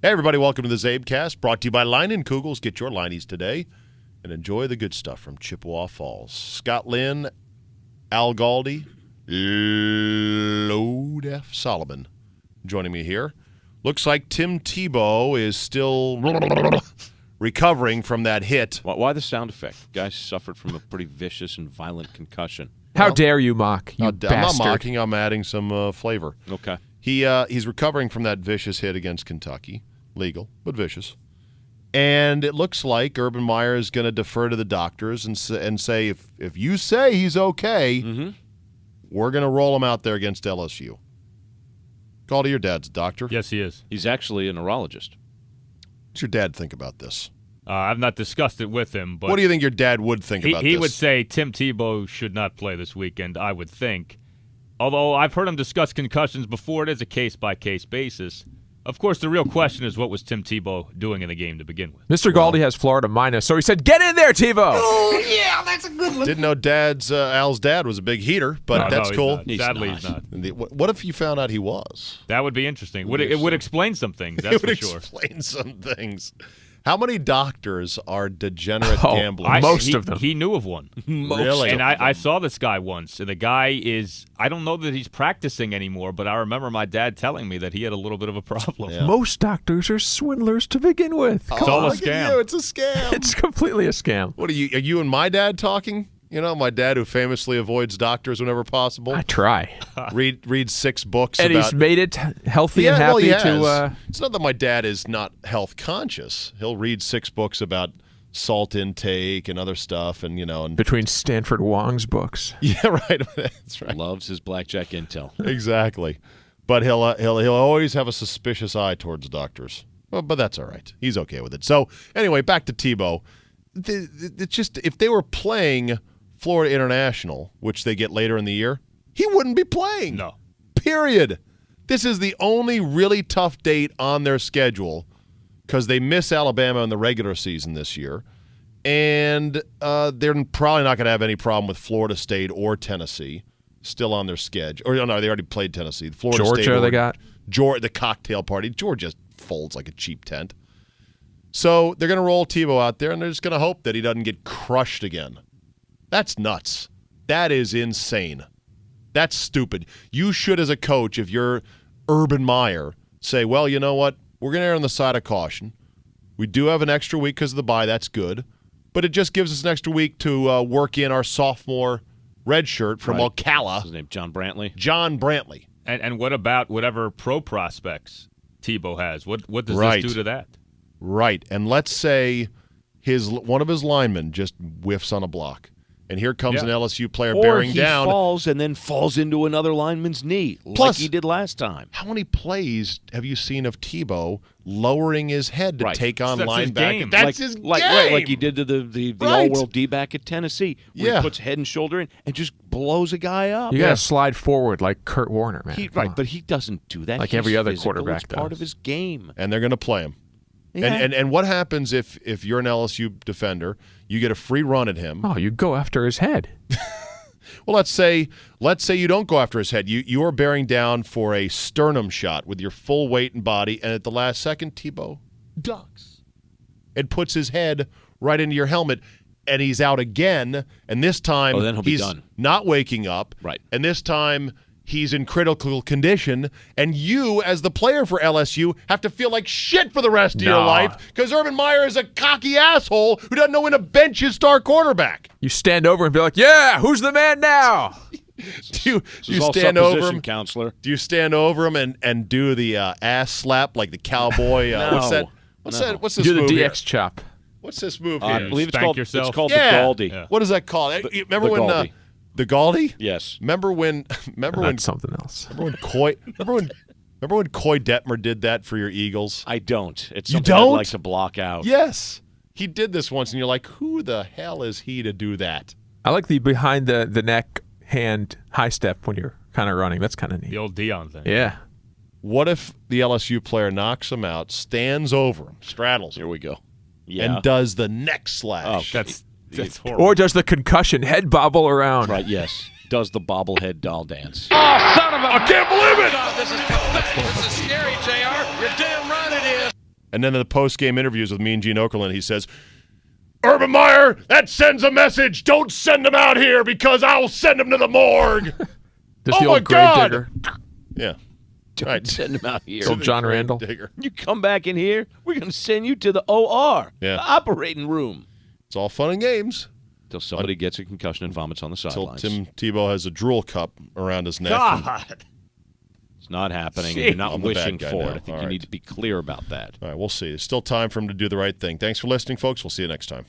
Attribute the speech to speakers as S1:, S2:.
S1: Hey, everybody, welcome to the czabecast, brought to you by Line and Kugels. Get your Lineys today and enjoy the good stuff from Chippewa Falls. Scott Lynn, Al Galdi, Load F. Solomon joining me here. Looks like TIm Tebow is still recovering from that hit.
S2: Why the sound effect? Guy suffered from a pretty vicious and violent concussion.
S3: How dare you mock, you bastard.
S1: I'm not mocking, I'm adding some flavor.
S2: Okay.
S1: He's recovering from that vicious hit against Kentucky. Legal, but vicious. And it looks like Urban Meyer is going to defer to the doctors and say, if you say he's okay, we're going to roll him out there against LSU. Call to your dad's a doctor.
S4: Yes, he is.
S2: He's actually a neurologist.
S1: What's your dad think about this?
S4: I've not discussed it with him, but
S1: what do you think your dad would think about this?
S4: He would say TIm Tebow should not play this weekend, I would think. Although I've heard him discuss concussions before, it is a case-by-case basis. Of course, the real question is what was TIm Tebow doing in the game to begin with?
S3: Mr. Galdi has Florida minus, so he said, get in there, Tebow!
S5: Oh, yeah, that's a good one.
S1: Didn't know Al's dad was a big heater, but that's cool.
S4: Sadly, he's not.
S1: What if you found out he was?
S4: That would be interesting. It would explain some things, that's for sure.
S1: It would explain some things. How many doctors are degenerate gamblers?
S3: Most of them.
S4: He knew of one.
S1: Really?
S4: And I saw this guy once, and the guy is, I don't know that he's practicing anymore, but I remember my dad telling me that he had a little bit of a problem.
S1: Yeah.
S3: Most doctors are swindlers to begin with.
S4: It's all a scam.
S1: It's a scam.
S3: It's completely a scam.
S1: What are you and my dad talking? You know, my dad who famously avoids doctors whenever possible.
S3: I try.
S1: Read 6 books
S3: and
S1: about...
S3: he's made it healthy and happy to...
S1: It's not that my dad is not health conscious. He'll read 6 books about salt intake and other stuff, and and
S3: between Stanford Wong's books.
S1: Yeah, right. That's right.
S2: Loves his blackjack intel.
S1: Exactly. But he'll always have a suspicious eye towards doctors. Well, but that's all right. He's okay with it. So anyway, back to Tebow. It's just if they were playing Florida International, which they get later in the year, he wouldn't be playing.
S4: No.
S1: Period. This is the only really tough date on their schedule because they miss Alabama in the regular season this year, and they're probably not going to have any problem with Florida State or Tennessee still on their schedule. Or no, they already played Tennessee. Florida
S3: Georgia,
S1: State
S3: they got.
S1: The cocktail party. Georgia folds like a cheap tent. So they're going to roll Tebow out there, and they're just going to hope that he doesn't get crushed again. That's nuts. That is insane. That's stupid. You should, as a coach, if you're Urban Meyer, say, well, you know what? We're going to err on the side of caution. We do have an extra week because of the bye. That's good. But it just gives us an extra week to work in our sophomore red shirt from Ocala.
S2: His name John Brantley.
S1: John Brantley.
S4: And what about whatever pro prospects Tebow has? What does this do to that?
S1: Right. And let's say one of his linemen just whiffs on a block. And here comes an LSU player bearing down.
S2: Or he falls and then falls into another lineman's kney, like he did last time.
S1: How many plays have you seen of Tebow lowering his head to take on linebacker? That's his game.
S2: Like he did to the all-world D-back at Tennessee, where he puts head and shoulder in and just blows a guy up.
S3: You got to slide forward like Kurt Warner, man.
S2: But he doesn't do that.
S3: Like every other
S2: physical.
S3: quarterback
S2: It's part of his game.
S1: And they're going to play him.
S2: Yeah.
S1: And what happens if you're an LSU defender, you get a free run at him?
S3: Oh, you go after his head.
S1: Well, let's say you don't go after his head. You are bearing down for a sternum shot with your full weight and body, and at the last second, Tebow ducks and puts his head right into your helmet, and he's out again. And this time,
S2: then he'll be done.
S1: Not waking up.
S2: Right.
S1: And this time, he's in critical condition, and you, as the player for LSU, have to feel like shit for the rest of your life because Urban Meyer is a cocky asshole who doesn't know when to bench his star quarterback.
S3: You stand over and be like, yeah, who's the man now?
S1: Do you stand over him,
S2: counselor?
S1: Do you stand over him and do the ass slap like the cowboy?
S2: No.
S1: What's this
S3: do
S1: move
S3: the DX
S1: here?
S3: chop.
S1: What's this move here?
S2: I believe it's
S4: Spank
S2: called
S4: yourself.
S2: the Galdi.
S4: Yeah.
S1: What is that called? Remember
S2: the
S1: when
S2: Galdi.
S1: the Galdi?
S2: Yes.
S1: Remember when
S3: something else.
S1: Remember when Coy Detmer did that for your Eagles?
S2: I don't. It's
S1: You
S2: something
S1: don't?
S2: I'd like to block out.
S1: Yes. He did this once, and you're like, who the hell is he to do that?
S3: I like the behind the neck hand high step when you're kind of running. That's kind of neat.
S4: The old Dion thing.
S3: Yeah.
S1: What if the LSU player knocks him out, stands over him, straddles him,
S2: Here we go. Yeah.
S1: and does the neck slash?
S4: That's horrible.
S3: Or does the concussion head bobble around?
S2: Right, yes. Does the bobblehead doll dance.
S5: Oh, son of a...
S1: I can't believe it!
S5: God, this is scary, JR. You're damn right it is.
S1: And then in the post-game interviews with me and Gene Okerlund, he says, Urban Meyer, that sends a message. Don't send him out here because I'll send him to the morgue.
S3: Just the old grave digger.
S1: Yeah.
S2: Don't send him out here.
S3: Old John Randall.
S1: Digger.
S2: You come back in here, we're going to send you to the OR, the operating room.
S1: It's all fun and games.
S2: Till somebody gets a concussion and vomits on the
S1: Till
S2: sidelines.
S1: Tim Tebow has a drool cup around his neck.
S4: God.
S2: It's not happening, and you're not
S1: I'm the
S2: wishing
S1: bad guy
S2: for
S1: now.
S2: it. I think
S1: All
S2: you
S1: right.
S2: need to be clear about that.
S1: All right, we'll see. There's still time for him to do the right thing. Thanks for listening, folks. We'll see you next time.